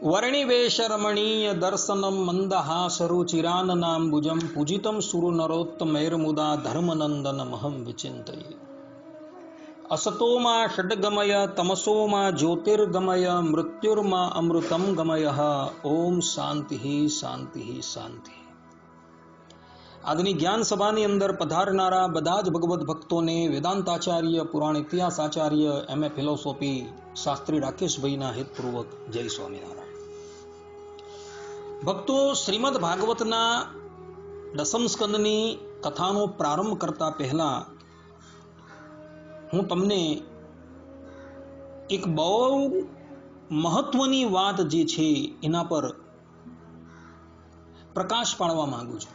वर्णिवेशरमणीय दर्शनम मंदहासरुचिराननाम्बुजं पूजितं सुरनरोत्तमैर्मुदा धर्मनन्दनमहं विचिन्तये। असतो मा षड्गमय तमसो मा ज्योतिर्गमय मृत्युर्मा अमृतं गमयः। ओम शांति शांति शांति। આજની જ્ઞાન સભાની અંદર પધારનારા બધા જ ભગવદ્ ભક્તોને વેદાંતાચાર્ય, પુરાણ ઇતિહાસાચાર્ય, એમએ ફિલોસોફી શાસ્ત્રી રાકેશભાઈના હિતપૂર્વક જય સ્વામિનારાયણ. ભક્તો, શ્રીમદ ભાગવતના દસમ સ્કંદની કથાનો પ્રારંભ કરતા પહેલા હું તમને એક બહુ મહત્વની વાત જે છે એના પર પ્રકાશ પાડવા માંગુ છું.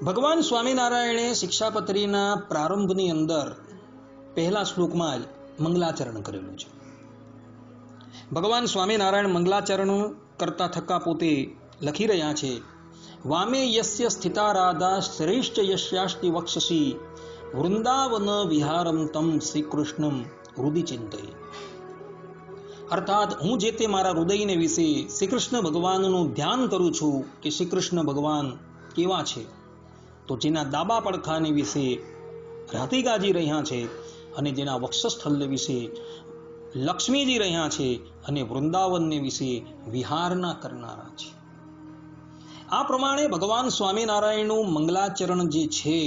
ભગવાન સ્વામિનારાયણે શિક્ષાપત્રીના પ્રારંભની અંદર પહેલા શ્લોકમાં જ મંગલાચરણ કરેલું છે. ભગવાન સ્વામિનારાયણ મંગલાચરણ કરતા થકા પોતે લખી રહ્યા છે, વામે યસ્ય સ્થિતા રાધા શ્રેષ્ઠ યસ્યાસ્તિ વક્ષસી વૃંદાવન વિહારમ તમ શ્રી કૃષ્ણમ હૃદિ ચિંતયે. અર્થાત હું જે તે મારા હૃદયને વિશે શ્રી કૃષ્ણ ભગવાનનું ધ્યાન કરું છું કે શ્રી કૃષ્ણ ભગવાન કેવા છે, તો જેના દાબા પડખાને વિશે રાધી ગાજી રહ્યા છે અને જેના વક્ષસ્થળ વિશે લક્ષ્મીજી રહ્યા છે અને વૃંદાવનને વિશે વિહારના કરનારા છે. આ પ્રમાણે ભગવાન સ્વામિનારાયણનું મંગલાચરણ જે છે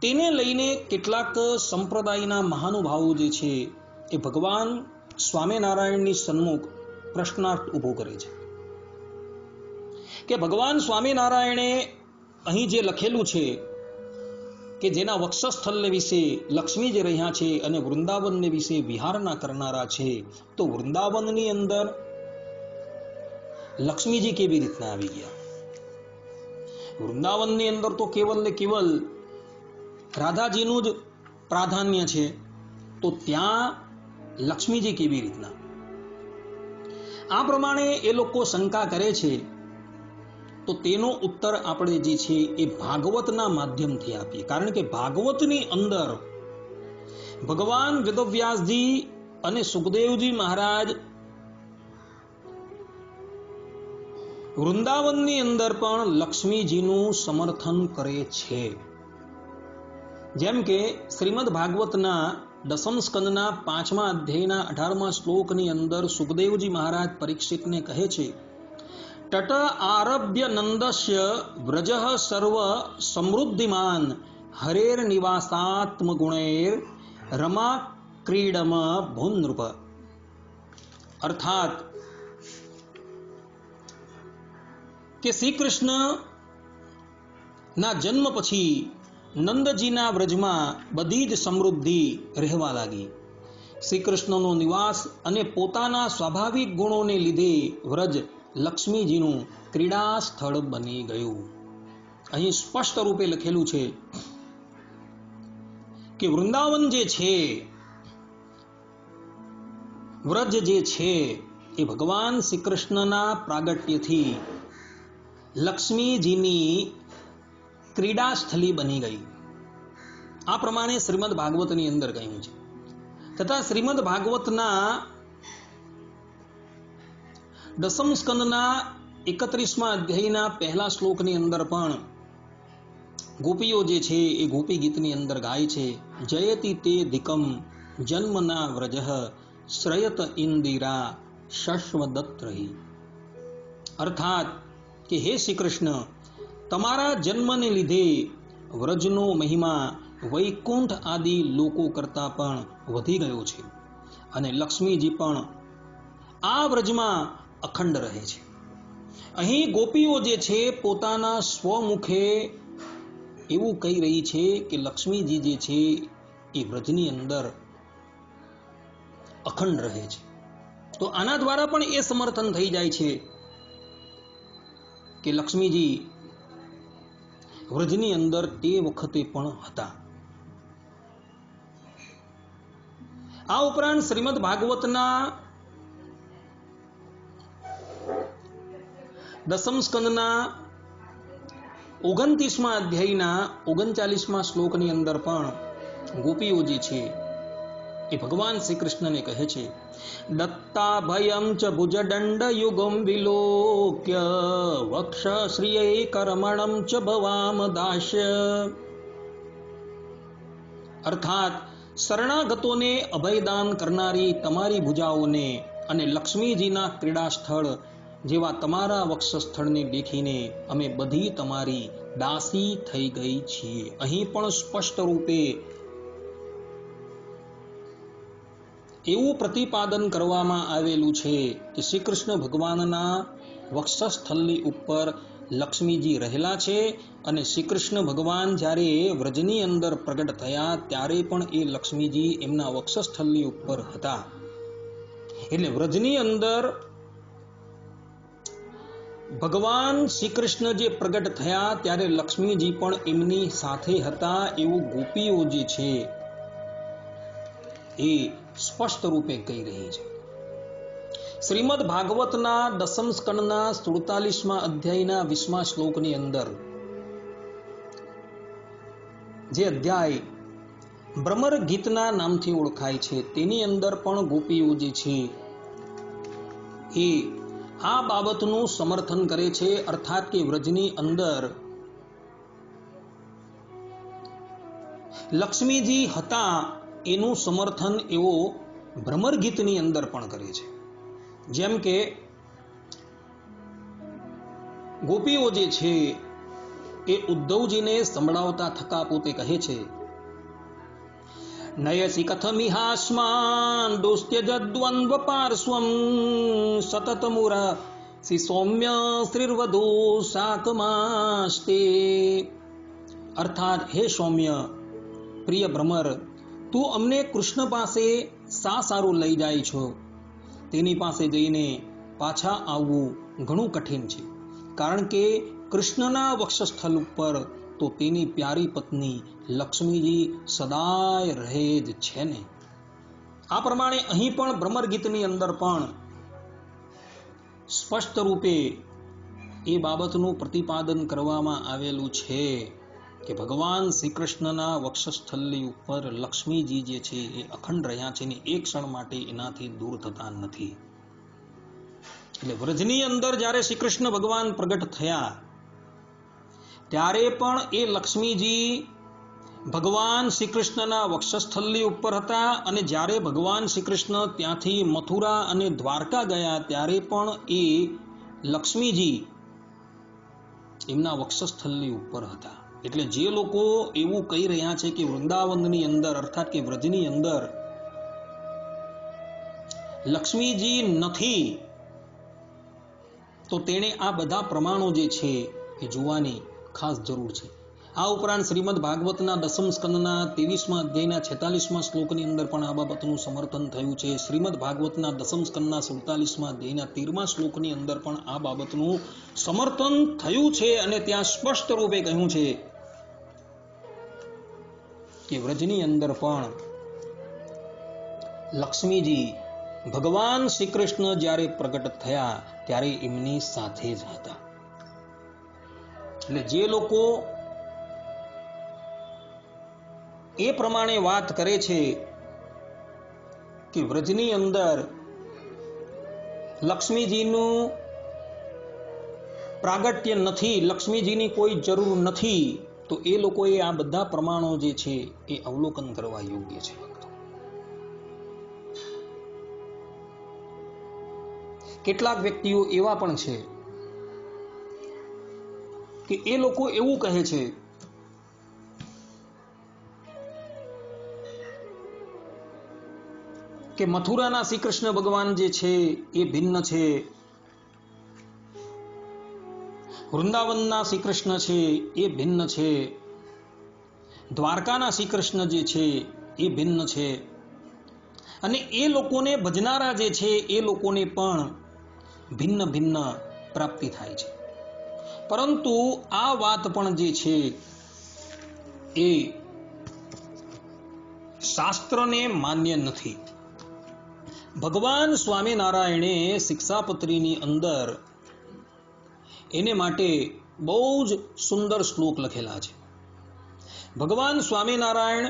તેને લઈને કેટલાક સંપ્રદાયના મહાનુભાવો જે છે એ ભગવાન સ્વામિનારાયણની સન્મુખ પ્રશ્નાર્થ ઊભો કરે છે કે ભગવાન સ્વામિનારાયણે અહીં જે લખેલું છે કે જેના વક્ષસ્થળ વિશે લક્ષ્મીજી રહ્યા છે અને વૃંદાવનને વિશે વિહારના કરનારા છે, તો વૃંદાવનની અંદર લક્ષ્મીજી કેવી રીતના આવી ગયા? વૃંદાવનની અંદર તો કેવલ ને કેવલ રાધાજીનું જ પ્રાધાન્ય છે, તો ત્યાં લક્ષ્મીજી કેવી રીતના? આ પ્રમાણે એ લોકો શંકા કરે છે, તો તેનો ઉત્તર આપણે જે છે એ ભાગવતના માધ્યમથી આપીએ. કારણ કે ભાગવતની અંદર ભગવાન વેદવ્યાસજી અને સુખદેવજી મહારાજ વૃંદાવનની અંદર પણ લક્ષ્મીજીનું સમર્થન કરે છે. જેમ કે શ્રીમદ ભાગવતના દસમ સ્કંદના 5મા અધ્યાયના 18મા શ્લોકની અંદર સુખદેવજી મહારાજ પરીક્ષિતને કહે છે, તટ આરભ્ય નંદસ્ય વ્રજઃ સર્વ સમૃદ્ધિમાન હરેર નિવાસાત્મ ગુણૈર રમા ક્રીડમ ભૂનૃપ. અર્થાત કે શ્રી કૃષ્ણ ના જન્મ પછી નંદજીના વ્રજમાં બધી જ સમૃદ્ધિ રહેવા લાગી. શ્રી કૃષ્ણનો નિવાસ અને પોતાના સ્વાભાવિક ગુણોને લીધે વ્રજ લક્ષ્મીજીનું ક્રીડા સ્થળ બની ગયું. અહીં સ્પષ્ટ રૂપે લખેલું છે કે વૃંદાવન જે છે, વ્રજ જે છે એ ભગવાન શ્રી કૃષ્ણના પ્રાગટ્યથી લક્ષ્મીજીની ક્રીડા સ્થળી બની ગઈ. આ પ્રમાણે શ્રીમદ ભાગવતની અંદર કહ્યું છે. તથા શ્રીમદ ભાગવતના દસમ સ્કંદના 31મા અધ્યાયના પહેલા શ્લોકની અંદર પણ ગોપીઓ જે છે એ ગોપી ગીતની અંદર ગાય છે, જયતિ તેધિકમ જન્મના વ્રજઃ શ્રયત ઇન્દિરા શશ્વદત્ત રહી. અર્થાત કે હે શ્રી કૃષ્ણ, તમારા જન્મને લીધે વ્રજનો મહિમા વૈકુંઠ આદિ લોકો કરતા પણ વધી ગયો છે અને લક્ષ્મીજી પણ આ વ્રજમાં અખંડ રહે છે. અહીં ગોપીઓ જે છે પોતાના સ્વમુખે એવું કહી રહી છે કે લક્ષ્મીજી જે છે એ વ્રજની અંદર અખંડ રહે છે. તો આના દ્વારા પણ એ સમર્થન થઈ જાય છે કે લક્ષ્મીજી વ્રજની અંદર તે વખતે પણ હતા. આ ઉપરાંત શ્રીમદ ભાગવતના દસમ સ્કંદના 29મા અધ્યાયના 39મા શ્લોકની અંદર પણ ગોપીઓ જે છે એ ભગવાન શ્રી કૃષ્ણને કહે છે, દત્તા ભયમ ચ ભુજદંડ યુગમ વિલોક્ય વક્ષ શ્રિય કર્મણમ ચ ભવામ દાસ્ય. અર્થાત શરણાગતોને અભયદાન કરનારી તમારી ભુજાઓને અને લક્ષ્મીજીના ક્રીડા સ્થળ જેવા તમારા વક્ષસ્થળને દેખીને અમે બધી તમારી દાસી થઈ ગઈ છીએ. અહીં પણ સ્પષ્ટ રૂપે એવું પ્રતિપાદન કરવામાં આવેલું છે કે શ્રી કૃષ્ણ ભગવાનના વક્ષસ્થળની ઉપર લક્ષ્મીજી રહેલા છે અને શ્રી કૃષ્ણ ભગવાન જ્યારે વ્રજની અંદર પ્રગટ થયા ત્યારે પણ એ લક્ષ્મીજી એમના વક્ષસ્થળની ઉપર હતા. એટલે વ્રજની અંદર ભગવાન શ્રી કૃષ્ણ જે પ્રગટ થયા ત્યારે લક્ષ્મીજી પણ એમની સાથે હતા એવું ગોપીઓ જે છે એ સ્પષ્ટ રૂપે કહી રહી છે. શ્રીમદ ભાગવતના 10મ સ્કંદના 47મા અધ્યાયના 20મા શ્લોકની અંદર જે અધ્યાય ભ્રમર ગીતના નામથી ઓળખાય છે તેની અંદર પણ ગોપીઓ જે છે એ આ બાબતનું સમર્થન કરે છે. અર્થાત કે વ્રજની અંદર લક્ષ્મીજી હતા એનું સમર્થન એવો ભ્રમર ગીતની અંદર પણ કરે છે. જેમ કે ગોપીઓ જે છે એ ઉદ્ધવજીને સંભળાવતા થતા પોતે કહે છે, નયસી કથમિહાસ્માન દુસ્ત્યજદ્વન્દ્વ પાર્શ્વમ સતતમુર શ્રી સૌમ્ય શ્રીર્વધુ શાકમાસ્તે. અર્થાત હે સૌમ્ય, પ્રિય ભ્રમર, તું અમને કૃષ્ણ પાસે શા સારું લઈ જાય છો? તેની પાસે જઈને પાછા આવવું ઘણું કઠિન છે, કારણ કે કૃષ્ણના વક્ષસ્થળ ઉપર તો તેની પ્યારી પત્ની લક્ષ્મીજી સદાય રહે જ છે ને. આ પ્રમાણે અહીં પણ ભ્રમર ગીતની અંદર પણ સ્પષ્ટ રૂપે એ બાબતનું પ્રતિપાદન કરવામાં આવેલું છે કે ભગવાન શ્રી કૃષ્ણના વક્ષસ્થળની ઉપર લક્ષ્મીજી જે છે એ અખંડ રહ્યા છે ને એક ક્ષણ માટે એનાથી દૂર થતા નથી. એટલે વ્રજની અંદર જ્યારે શ્રી કૃષ્ણ ભગવાન પ્રગટ થયા ત્યારે પણ એ લક્ષ્મીજી ભગવાન શ્રી કૃષ્ણના વક્ષસ્થળની ઉપર હતા અને જ્યારે ભગવાન શ્રી કૃષ્ણ ત્યાંથી મથુરા અને દ્વારકા ગયા ત્યારે પણ એ લક્ષ્મીજી એમના વક્ષસ્થળની ઉપર હતા. એટલે જે લોકો એવું કહી રહ્યા છે કે વૃંદાવનની અંદર અર્થાત કે વ્રજની અંદર લક્ષ્મીજી નથી, તો તેણે આ બધા પ્રમાણો જે છે એ જોવાની ખાસ જરૂર છે. આ ઉપરાંત શ્રીમદ ભાગવતના 10મ સ્કંદના 23મા અધ્યાયના 46મા શ્લોકની અંદર પણ આ બાબતનું સમર્થન થયું છે. શ્રીમદ ભાગવતના 10મ સ્કંદના 47મા અધ્યાયના 13મા શ્લોકની અંદર પણ આ બાબતનું સમર્થન થયું છે અને ત્યાં સ્પષ્ટ રૂપે કહ્યું છે કે વ્રજની અંદર પણ લક્ષ્મીજી ભગવાન શ્રી કૃષ્ણ જ્યારે પ્રગટ થયા ત્યારે એમની સાથે જ હતા. એટલે જે લોકો એ પ્રમાણે વાત કરે છે કે વ્રજની અંદર લક્ષ્મીજીનું પ્રાગટ્ય નથી, લક્ષ્મીજીની કોઈ જરૂર નથી, તો એ લોકોએ આ બધા પ્રમાણો જે છે એ અવલોકન કરવા યોગ્ય છે. કેટલાક વ્યક્તિઓ એવા પણ છે કે એ લોકો એવું કહે છે કે મથુરાના શ્રી કૃષ્ણ ભગવાન જે છે એ ભિન્ન છે, વૃંદાવનના શ્રી કૃષ્ણ છે એ ભિન્ન છે, દ્વારકાના શ્રી કૃષ્ણ જે છે એ ભિન્ન છે, અને એ લોકોને ભજનારા જે છે એ લોકોને પણ ભિન્ન ભિન્ન પ્રાપ્તિ થાય છે. પરંતુ આ વાત પણ જે છે એ શાસ્ત્રને માન્ય નથી. ભગવાન સ્વામિનારાયણે શિક્ષાપત્રીની અંદર એને માટે બહુ જ સુંદર શ્લોક લખેલા છે. ભગવાન સ્વામિનારાયણ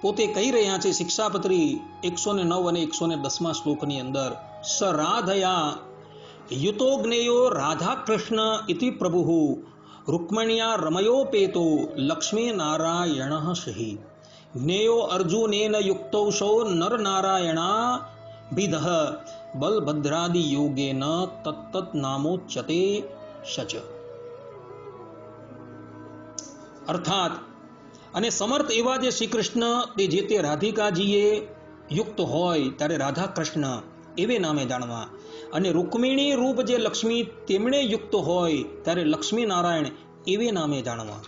પોતે કહી રહ્યા છે શિક્ષાપત્રી 109 અને 110 શ્લોકની અંદર, સ રાધયા યુતો જ્ઞેયો રાધા કૃષ્ણ ઇતિ પ્રભુ રૂક્મણ્યા રમયોપેતો લક્ષ્મી નારાયણ શ્રી જ્ઞેયો અર્જુનેન યુક્તૌષો નર નારાયણા વિધ બલભદ્રાદિ યોગેન તત્તત નામોચ્યતે શચ. અર્થાત અને સમર્થ એવા જે શ્રી કૃષ્ણ તે જે તે રાધિકાજીએ યુક્ત હોય ત્યારે રાધા કૃષ્ણ એવે નામે જાણવા, અને રૂક્મિણી રૂપ જે લક્ષ્મી તેમણે યુક્ત હોય ત્યારે લક્ષ્મી નારાયણ એવે નામે જાણવા,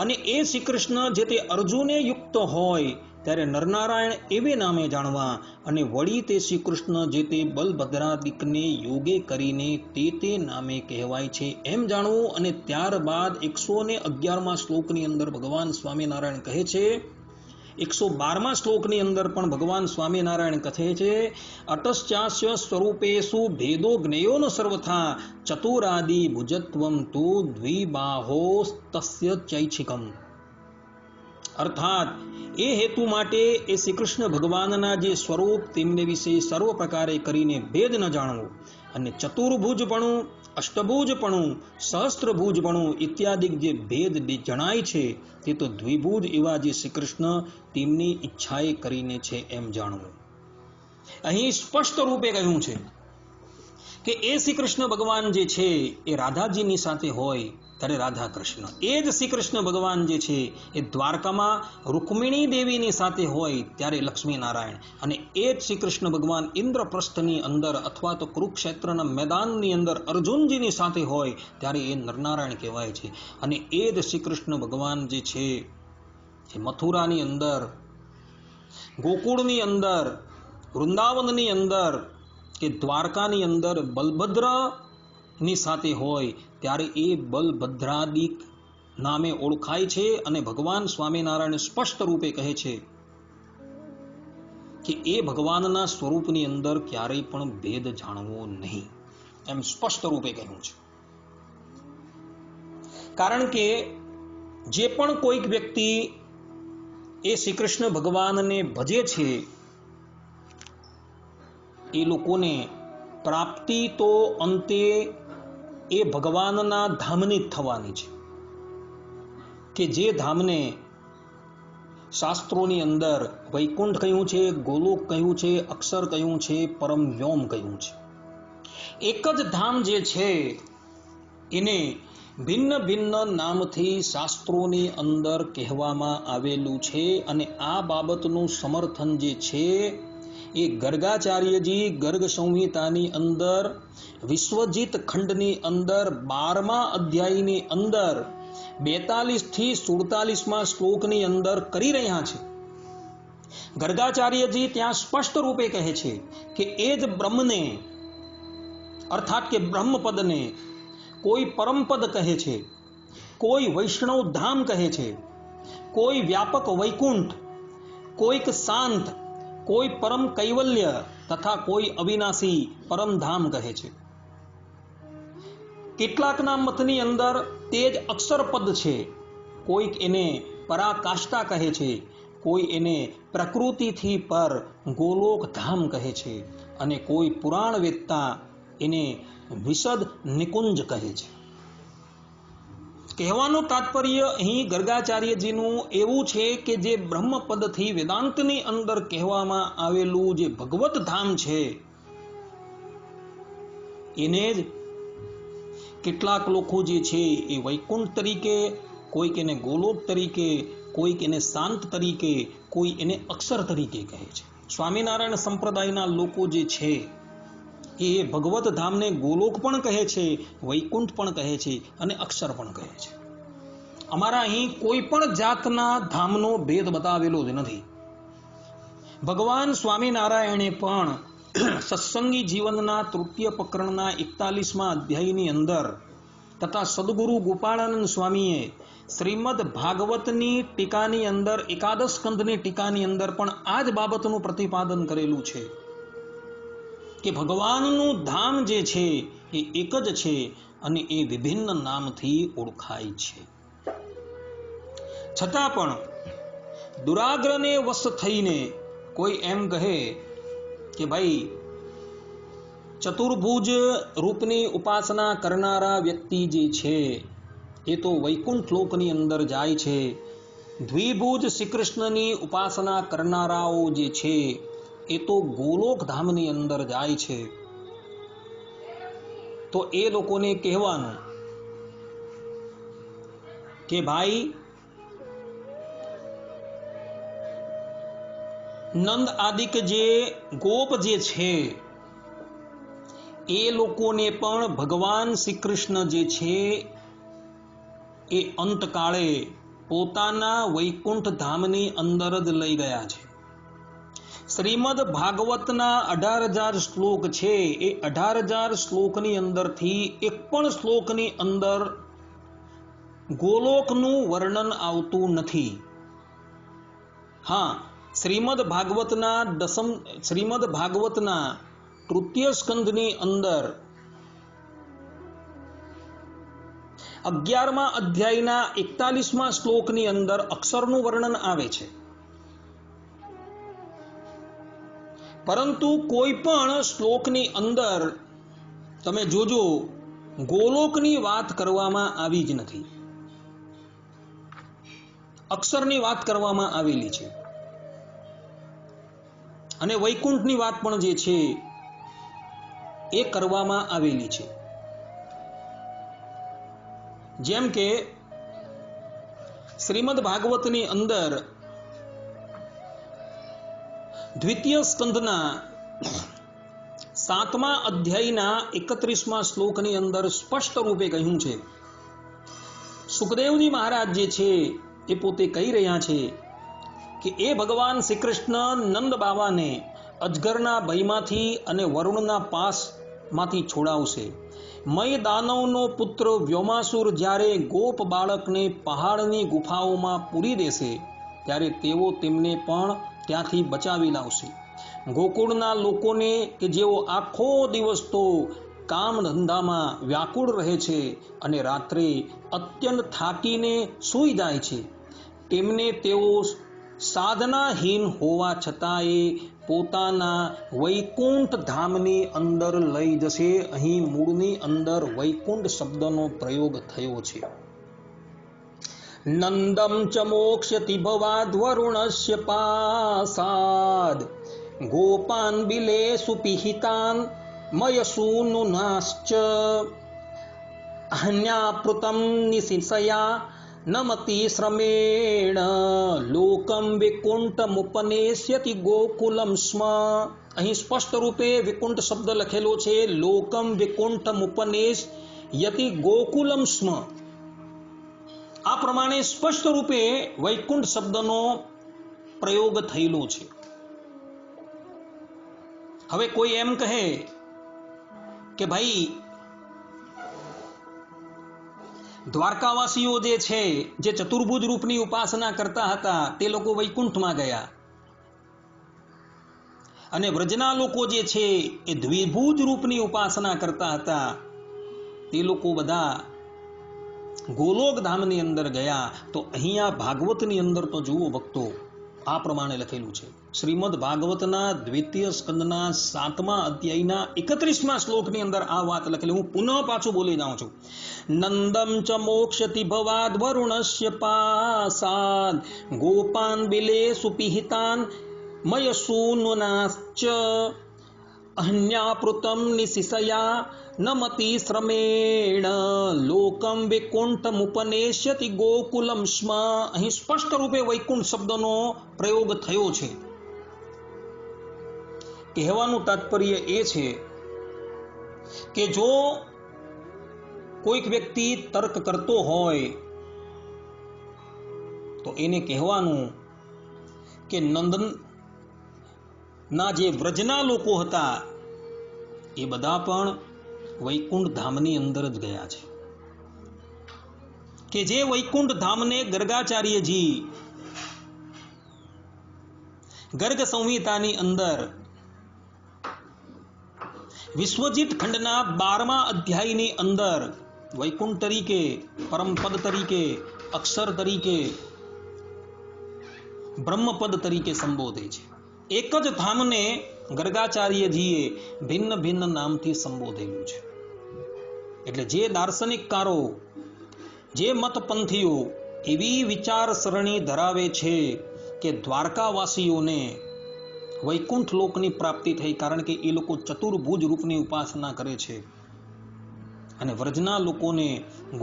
અને એ શ્રી કૃષ્ણ જે તે અર્જુને યુક્ત હોય ત્યારે નરનારાયણ એવે નામે જાણવા, અને વળી તે શ્રી કૃષ્ણ જે તે બલભદ્રાદિકને યોગે કરીને તે નામે કહેવાય છે એમ જાણવું. અને ત્યારબાદ 111 શ્લોકની અંદર ભગવાન સ્વામિનારાયણ કહે છે, 112 શ્લોકની અંદર પણ ભગવાન સ્વામિનારાયણ કહે છે, અટશ્ચાસ્ય સ્વરૂપેષુ ભેદો જ્ઞેયો ન સર્વથા ચતુરાદિ ભુજત્વમ તુ દ્વિબાહોસ્તસ્ય ચૈછિકમ. અર્થાત એ હેતુ માટે એ શ્રી કૃષ્ણ ભગવાનના જે સ્વરૂપ તેમને વિશે સર્વ પ્રકારે કરીને ભેદ ન જાણવો, અને ચતુર્ભુજપણું, અષ્ટભુજપણું, સહસ્ત્રભુજપણું ઇત્યાદિ જે ભેદ જણાય છે તે તો દ્વિભુજ એવા જે શ્રી કૃષ્ણ તેમની ઈચ્છાએ કરીને છે એમ જાણવું. અહીં સ્પષ્ટ રૂપે કહ્યું છે કે એ શ્રી કૃષ્ણ ભગવાન જે છે એ રાધાજીની સાથે હોય ત્યારે રાધા કૃષ્ણ, એ જ શ્રી કૃષ્ણ ભગવાન જે છે એ દ્વારકામાં રૂક્મિણી દેવીની સાથે હોય ત્યારે લક્ષ્મી નારાયણ, અને એ જ શ્રી કૃષ્ણ ભગવાન ઇન્દ્રપ્રસ્થની અંદર અથવા તો કુરુક્ષેત્રના મેદાનની અંદર અર્જુનજીની સાથે હોય ત્યારે એ નરનારાયણ કહેવાય છે. અને એ જ શ્રી કૃષ્ણ ભગવાન જે છે એ મથુરાની અંદર, ગોકુળની અંદર, વૃંદાવનની અંદર કે દ્વારકાની અંદર બલભદ્રની સાથે હોય ત્યારે એ બલભદ્રાદિક નામે ઓળખાય છે. અને ભગવાન સ્વામિનારાયણ સ્પષ્ટ રૂપે કહે છે કે એ ભગવાનના સ્વરૂપની અંદર ક્યારેય પણ ભેદ જાણવો નહીં, એમ સ્પષ્ટ રૂપે કહ્યું છે. કારણ કે જે પણ કોઈક વ્યક્તિ એ શ્રી કૃષ્ણ ભગવાનને ભજે છે એ લોકોને પ્રાપ્તિ તો અંતે એ ભગવાનના ધામની જ થવાની છે, કે જે ધામને શાસ્ત્રોની અંદર વૈકુંઠ કહ્યું છે, ગોલોક કહ્યું છે, અક્ષર કહ્યું છે, પરમ વ્યોમ કહ્યું છે. એક જ ધામ જે છે એને ભિન્ન ભિન્ન નામથી શાસ્ત્રોની અંદર કહેવામાં આવેલું છે. અને આ બાબતનું સમર્થન જે છે એ ગર્ગાચાર્યજી ગર્ગ સંહિતાની અંદર વિશ્વજીત ખંડની અંદર 12મા અધ્યાયની અંદર 42 થી 47મા શ્લોકની અંદર કરી રહ્યા છે. ગર્ગાચાર્યજી ત્યાં સ્પષ્ટ રૂપે કહે છે કે એ જ બ્રહ્મને અર્થાત કે બ્રહ્મપદને કોઈ પરમપદ કહે છે, કોઈ વૈષ્ણવ ધામ કહે છે, કોઈ વ્યાપક વૈકુંઠ, કોઈક શાંત, કોઈ પરમ કૈવલ્ય તથા કોઈ અવિનાશી પરમધામ કહે છે. કેટલાકના મતની અંદર તે જ અક્ષરપદ છે, કોઈક એને પરાકાષ્ઠા કહે છે, કોઈ એને પ્રકૃતિથી પર ગોલોક ધામ કહે છે, અને કોઈ પુરાણ વેદતા એને વિશદ નિકુંજ કહે છે. કહેવાનું તાત્પર્ય અહીં ગર્ગાચાર્યજીનું એવું છે કે જે બ્રહ્મપદથી વેદાંતની અંદર કહેવામાં આવેલું જે ભગવત ધામ છે એને જ કેટલાક લોકો જે છે એ વૈકુંઠ તરીકે, કોઈક એને ગોલોક તરીકે, કોઈક એને શાંત તરીકે, કોઈ એને અક્ષર તરીકે કહે છે. સ્વામિનારાયણ સંપ્રદાયના લોકો જે છે એ ભગવત ધામને ગોલોક પણ કહે છે, વૈકુંઠ પણ કહે છે અને અક્ષર પણ કહે છે. અમારા અહીં કોઈ પણ જાતના ધામનો ભેદ બતાવેલો જ નથી. ભગવાન સ્વામિનારાયણે પણ સત્સંગી જીવનના તૃતીય પ્રકરણના 41મા અધ્યાયની અંદર તથા સદગુરુ ગોપાળાનંદ સ્વામીએ શ્રીમદ ભાગવતની ટીકાની અંદર, એકાદશ સ્કંધની ટીકાની અંદર પણ આ જ બાબતનું પ્રતિપાદન કરેલું છે કે ભગવાનનું ધામ જે છે એ એક જ છે અને એ વિભિન્ન નામથી ઓળખાય છે. છતાં પણ દુરાગ્રહને વશ થઈને કોઈ એમ કહે કે ભાઈ ચતુર્ભુજ રૂપની ઉપાસના કરનારા વ્યક્તિ જે છે એ તો વૈકુંઠ લોકની અંદર જાય છે, દ્વિભુજ શ્રી કૃષ્ણની ઉપાસના કરનારાઓ જે છે એ તો ગોલોક ધામની અંદર જાય છે, તો એ લોકોને કહેવાનું કે ભાઈ નંદ આદિક જે ગોપ જે છે એ લોકોને પણ ભગવાન શ્રી કૃષ્ણ જે છે એ અંતકાળે પોતાના વૈકુંઠ ધામની અંદર જ લઈ ગયા છે. શ્રીમદ ભાગવતના 18,000 શ્લોક છે એ 18,000 શ્લોકની અંદરથી એક પણ શ્લોકની અંદર ગોલોકનું વર્ણન આવતું નથી. હા, શ્રીમદ ભાગવતના તૃતીય સ્કંધની અંદર 11મા અધ્યાયના 41મા શ્લોકની અંદર અક્ષરનું વર્ણન આવે છે, પરંતુ કોઈ પણ શ્લોકની અંદર તમે જોજો ગોલોકની વાત કરવામાં આવી જ નથી, અક્ષરની વાત કરવામાં આવેલી છે. અને વૈકુંઠની વાત પણ જે છે એ કરવામાં આવેલી છે. જેમ કે શ્રીમદ ભાગવતની અંદર દ્વિતીય સ્કંધના 7મા અધ્યાયના 31મા શ્લોકની અંદર સ્પષ્ટ રૂપે કહ્યું છે. સુખદેવજી મહારાજ જે છે એ પોતે કહી રહ્યા છે કે એ ભગવાન શ્રી કૃષ્ણ નંદ બાવાને અજગરના ભયમાંથી અને વરુણના પાસમાંથી છોડાવશે. મય દાનવનો પુત્ર વ્યોમાસુર જ્યારે ગોપ બાળકને પહાડની ગુફાઓમાં પૂરી દેશે ત્યારે તેઓ તેમને પણ ત્યાંથી બચાવી લાવશે. ગોકુળના લોકોને કે જેઓ આખો દિવસ તો કામ ધંધામાં વ્યાકુળ રહે છે અને રાત્રે અત્યંત થાકીને સૂઈ જાય છે, તેમને તેઓ સાધનાહીન હોવા છતાંય પોતાના વૈકુંઠ ધામની અંદર લઈ જશે. અહીં મૂળની અંદર વૈકુંઠ શબ્દનો પ્રયોગ થયો છે. નંદમ ચ મોક્ષ્યતિ ભવાદ વરુણસ્ય પાસાદ ગોપાન બિલેષુ પિહિતાન મયસૂનુનાશ્ચ અહન્યાપૃતમ નિશિસયા નમતિ શ્રમેણ લોકમ વિકુંઠમુપનેશ્યતિ ગોકુલમ સ્મ. અહીં સ્પષ્ટ રૂપે વિકુંઠ શબ્દ લખેલો છે. લોકમ વિકુંઠમુપનેશ્યતિ ગોકુલમ સ્મ. આ પ્રમાણે સ્પષ્ટ રૂપે વૈકુંઠ શબ્દનો પ્રયોગ થયેલો છે. હવે કોઈ એમ કહે કે ભાઈ દ્વારકાવાસીઓ જે છે જે ચતુર્ભુજ રૂપની ઉપાસના કરતા હતા તે લોકો વૈકુંઠમાં ગયા, અને વ્રજના લોકો જે છે એ દ્વિભુજ રૂપની ઉપાસના કરતા હતા તે લોકો બધા ગોલોક ધામની અંદર ગયા. તો અહીંયા ભાગવતની અંદર તો જુઓ ભક્તો, આ પ્રમાણે લખેલું છે. શ્રીમદ ભાગવતના દ્વિતીય સ્કંદના 7મા અધ્યાયના 31મા શ્લોકની અંદર આ વાત લખેલી. હું પુનઃ પાછું બોલી જાઉં છું. નંદમ ચ મોક્ષ્યતિ ભવાદ વરુણસ્ય પાસાદ ગોપાન બિલેષુ પિહિતાન મયસૂનુનાશ્ચ અહન્યાપૃતમ નિશિસયા નમતિ શ્રમેણ લોકમ વિકુંઠમુપનેશ્યતિ ગોકુલમ સ્મ. અહીં સ્પષ્ટ રૂપે વૈકુંઠ શબ્દનો પ્રયોગ થયો છે. કહેવાનું તાત્પર્ય એ છે કે જો કોઈક વ્યક્તિ તર્ક કરતો હોય તો એને કહેવાનું કે નંદના જે વ્રજના લોકો હતા એ બધા પણ વૈકુંઠ ધામની અંદર જ ગયા છે, કે જે વૈકુંઠ ધામને ગર્ગાચાર્યજી ગર્ગ સંહિતાની અંદર વિશ્વજીત ખંડના 12મા અધ્યાયની અંદર વૈકુંઠ તરીકે, પરમપદ તરીકે, અક્ષર તરીકે બ્રહ્મપદ તરીકે સંબોધે છે. એક જ ધામને ગર્ગાચાર્યજીએ ભિન્ન ભિન્ન નામથી સંબોધેલું છે. એટલે જે દાર્શનિકકારો, જે મતપંથીઓ એવી વિચારસરણી ધરાવે છે કે દ્વારકાવાસીઓને વૈકુંઠ લોકની પ્રાપ્તિ થઈ, કારણ કે એ લોકો ચતુર્ભુજ રૂપની ઉપાસના કરે છે, અને વ્રજના લોકોને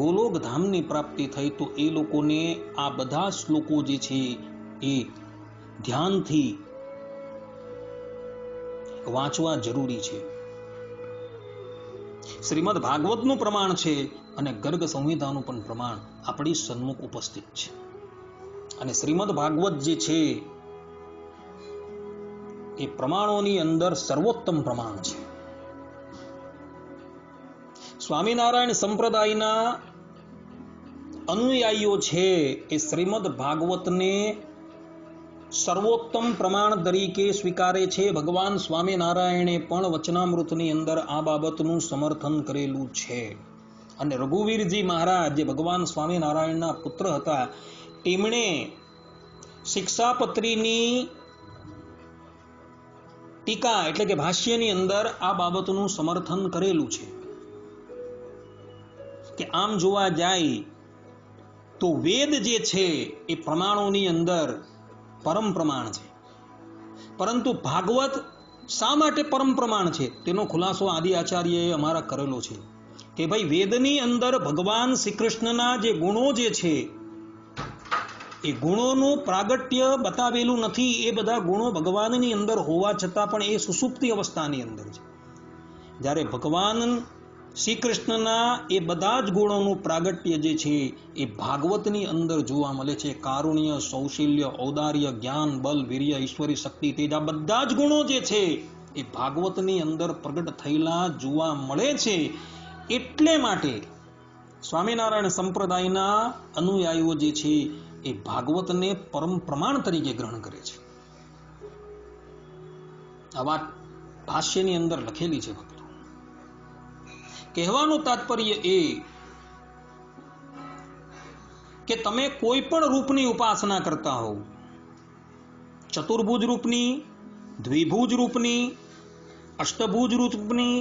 ગોલોક ધામની પ્રાપ્તિ થઈ, તો એ લોકોને આ બધા શ્લોકો જે છે એ ધ્યાનથી વાંચવા જરૂરી છે. શ્રીમદ ભાગવતનું પ્રમાણ છે અને ગર્ગ સંહિતાનું પણ પ્રમાણ આપણી સન્મુખ ઉપસ્થિત છે. અને શ્રીમદ ભાગવત જે છે એ પ્રમાણોની અંદર સર્વોત્તમ પ્રમાણ છે. સ્વામિનારાયણ સંપ્રદાયના અનુયાયીઓ છે એ શ્રીમદ ભાગવતને સર્વોત્તમ પ્રમાણ તરીકે સ્વીકારે છે. ભગવાન સ્વામિનારાયણે પણ વચનામૃતની અંદર આ બાબતનું સમર્થન કરેલું છે. અને રઘુવીરજી મહારાજ જે ભગવાન સ્વામિનારાયણના પુત્ર હતા, તેમણે શિક્ષાપત્રીની ટીકા એટલે કે ભાષ્યની અંદર આ બાબતનું સમર્થન કરેલું છે કે આમ જોવા જાય તો વેદ જે છે એ પ્રમાણોની અંદર પરમ પ્રમાણ છે, પરંતુ ભાગવત શા માટે પરમ પ્રમાણ છે તેનો ખુલાસો આદિ આચાર્યએ અમારા કરેલો છે કે ભાઈ, વેદની અંદર ભગવાન શ્રી કૃષ્ણના જે ગુણો જે છે એ ગુણોનું પ્રાગટ્ય બતાવેલું નથી. એ બધા ગુણો ભગવાનની અંદર હોવા છતાં પણ એ સુષુપ્તિ અવસ્થાની અંદર છે. જ્યારે ભગવાન શ્રી કૃષ્ણના એ બધા જ ગુણોનું પ્રાગટ્ય જે છે એ ભાગવતની અંદર જોવા મળે છે. કારુણ્ય, સૌશીલ્ય, ઔદાર્ય, જ્ઞાન, બલ, વીર્ય, ઈશ્વરી શક્તિ, તેજ, આ બધા જ ગુણો જે છે એ ભાગવતની અંદર પ્રગટ થયેલા જોવા મળે છે. એટલે માટે સ્વામિનારાયણ સંપ્રદાયના અનુયાયીઓ જે છે એ ભાગવતને પરમ પ્રમાણ તરીકે ગ્રહણ કરે છે. આ વાત ભાષ્યની અંદર લખેલી છે. ભક્તો, કહેવાનું તાત્પર્ય એ કે તમે કોઈ પણ રૂપની ઉપાસના કરતા હોવ, ચતુર્ભુજ રૂપની, દ્વિભુજ રૂપની, અષ્ટભુજ રૂપની,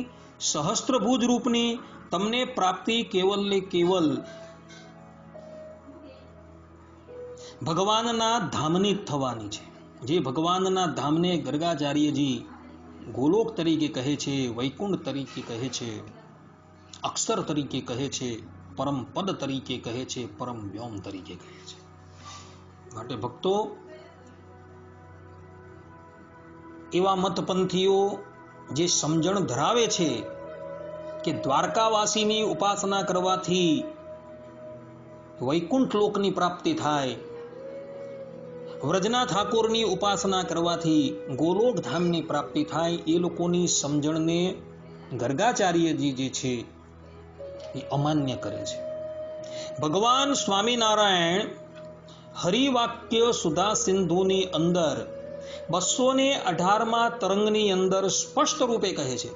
સહસ્ત્રભુજ રૂપની, તમને પ્રાપ્તિ કેવલ ને કેવલ ભગવાનના ધામની જ થવાની છે. જે ભગવાનના ધામને ગર્ગાચાર્યજી ગોલોક તરીકે કહે છે, વૈકુંઠ તરીકે કહે છે, અક્ષર તરીકે કહે છે, પરમ પદ તરીકે કહે છે, પરમ વ્યોમ તરીકે કહે છે. માટે ભક્તો, એવા મતપંથીઓ જે સમજણ ધરાવે છે કે દ્વારકાવાસીની ઉપાસના કરવાથી વૈકુંઠ લોકની પ્રાપ્તિ થાય, વ્રજના ઠાકોરની ઉપાસના કરવાથી ગોલોક ધામની પ્રાપ્તિ થાય, એ લોકોની સમજણને ગર્ગાચાર્યજી જે છે એ અમાન્ય કરે છે. ભગવાન સ્વામિનારાયણ હરિવાક્ય સુધા સિંધુની અંદર 218માં તરંગની અંદર સ્પષ્ટ રૂપે કહે છે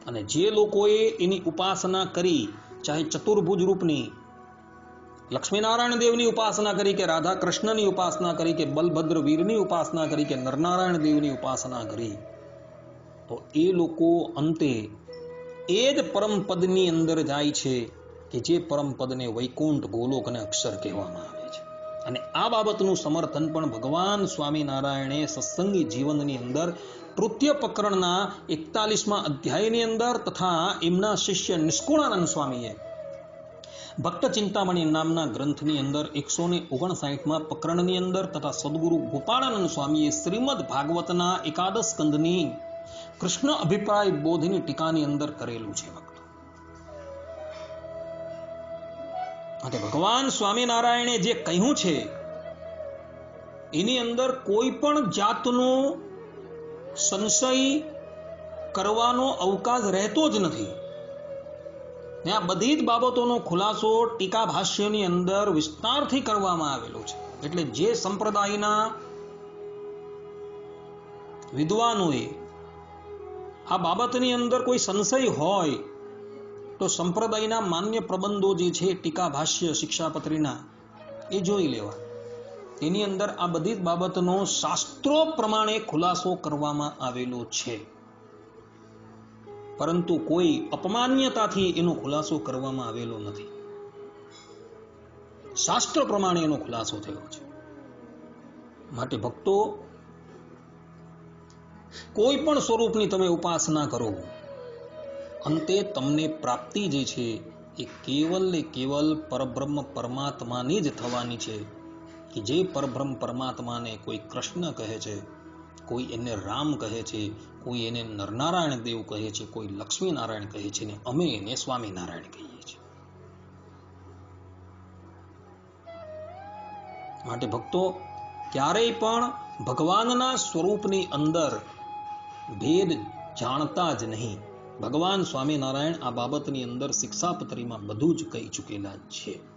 અને જે લોકોએ એની ઉપાસના કરી, ચાહે ચતુર્ભુજ રૂપની લક્ષ્મીનારાયણ દેવની ઉપાસના કરી, કે રાધા કૃષ્ણની ઉપાસના કરી, કે બલભદ્ર વીરની ઉપાસના કરી, કે નરનારાયણ દેવની ઉપાસના કરી, તો એ લોકો અંતે એ જ પરમ પદની અંદર જાય છે કે જે પરમ પદને વૈકુંઠ, ગોલોક અને અક્ષર કહેવામાં આવે છે. અને આ બાબતનું સમર્થન પણ ભગવાન સ્વામિનારાયણે સત્સંગી જીવનની અંદર તૃતીય પ્રકરણના 41મા અધ્યાયની અંદર તથા એમના શિષ્ય નિષ્કુળાનંદ સ્વામીએ ભક્ત ચિંતામણી નામના ગ્રંથની અંદર 159મા પ્રકરણની અંદર તથા સદગુરુ ગોપાળાનંદ સ્વામીએ શ્રીમદ ભાગવતના એકાદશ સ્કંદની કૃષ્ણ અભિપ્રાય બોધની ટીકાની અંદર કરેલું છે. ભક્તો, માટે ભગવાન સ્વામિનારાયણે જે કહ્યું છે એની અંદર કોઈ પણ જાતનો સંશય કરવાનો અવકાશ રહેતો જ નથી. ને આ બધી જ બાબતોનો ખુલાસો ટીકા ભાષ્યની અંદર વિસ્તારથી કરવામાં આવેલો છે. એટલે જે સંપ્રદાયના વિદ્વાનોએ આ બાબતની અંદર કોઈ સંશય હોય તો સંપ્રદાયના માન્ય પ્રબંધો જે છે ટીકા ભાષ્ય શિક્ષાપત્રીના એ જોઈ લેવા. એની અંદર આ બધી જ બાબતનો શાસ્ત્રો પ્રમાણે ખુલાસો કરવામાં આવેલો છે, પરંતુ કોઈ અપમાન્યતાથી એનો ખુલાસો કરવામાં આવેલો નથી. શાસ્ત્ર પ્રમાણે એનો ખુલાસો થયો છે. માટે ભક્તો, કોઈ પણ સ્વરૂપની તમે ઉપાસના કરો, અંતે તમને પ્રાપ્તિ જે છે એ કેવલ ને કેવલ પરબ્રહ્મ પરમાત્માની જ થવાની છે. કે જે પરબ્રહ્મ પરમાત્માને કોઈ કૃષ્ણ કહે છે, કોઈ એને રામ કહે છે, કોઈ એને નરનારાયણ દેવ કહે છે, કોઈ લક્ષ્મીનારાયણ કહે છે, ને અમે એને સ્વામિનારાયણ કહીએ છીએ. માટે ભક્તો, ક્યારેય પણ ભગવાનના સ્વરૂપની અંદર ભેદ જાણતા જ નહીં. ભગવાન સ્વામિનારાયણ આ બાબતની અંદર શિક્ષાપત્રીમાં બધું જ કહી ચૂકેલા છે.